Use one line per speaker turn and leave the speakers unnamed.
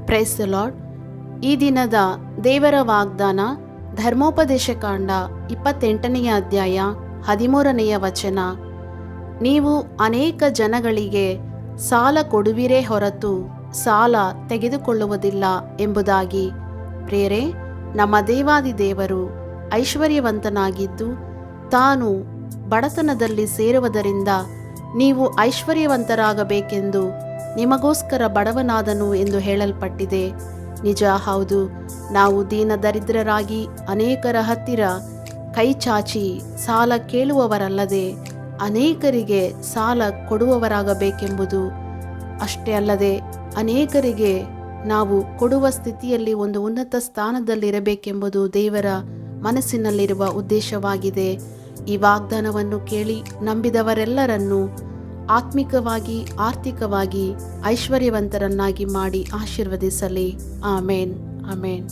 Praise the lord. ಈ ದಿನದ ದೇವರ ವಾಗ್ದಾನ ಧರ್ಮೋಪದೇಶಕಾಂಡ 28ನೇ ಅಧ್ಯಾಯ 13ನೇ ವಚನ. ನೀವು ಅನೇಕ ಜನಗಳಿಗೆ ಸಾಲ ಕೊಡುವಿರೇ ಹೊರತು ಸಾಲ ತೆಗೆದುಕೊಳ್ಳುವುದಿಲ್ಲ ಎಂಬುದಾಗಿ. ಪ್ರಿಯರೇ, ನಮ್ಮ ದೇವಾದಿ ದೇವರು ಐಶ್ವರ್ಯವಂತನಾಗಿದ್ದು ತಾನು ಬಡತನದಲ್ಲಿ ಸೇರುವುದರಿಂದ ನೀವು ಐಶ್ವರ್ಯವಂತರಾಗಬೇಕೆಂದು ನಿಮಗೋಸ್ಕರ ಬಡವನಾದನು ಎಂದು ಹೇಳಲ್ಪಟ್ಟಿದೆ. ನಿಜ, ಹೌದು. ನಾವು ದೀನ ದರಿದ್ರರಾಗಿ ಅನೇಕರ ಹತ್ತಿರ ಕೈ ಚಾಚಿ ಸಾಲ ಕೇಳುವವರಲ್ಲದೆ ಅನೇಕರಿಗೆ ಸಾಲ ಕೊಡುವವರಾಗಬೇಕೆಂಬುದು ಅಷ್ಟೇ ಅಲ್ಲದೆ ಅನೇಕರಿಗೆ ನಾವು ಕೊಡುವ ಸ್ಥಿತಿಯಲ್ಲಿ ಒಂದು ಉನ್ನತ ಸ್ಥಾನದಲ್ಲಿರಬೇಕೆಂಬುದು ದೇವರ ಮನಸ್ಸಿನಲ್ಲಿರುವ ಉದ್ದೇಶವಾಗಿದೆ. ಈ ವಾಗ್ದಾನವನ್ನು ಕೇಳಿ ನಂಬಿದವರೆಲ್ಲರನ್ನೂ ಆತ್ಮಿಕವಾಗಿ ಆರ್ಥಿಕವಾಗಿ ಐಶ್ವರ್ಯವಂತರನ್ನಾಗಿ ಮಾಡಿ ಆಶೀರ್ವದಿಸಲಿ. ಆಮೇನ್, ಆಮೇನ್.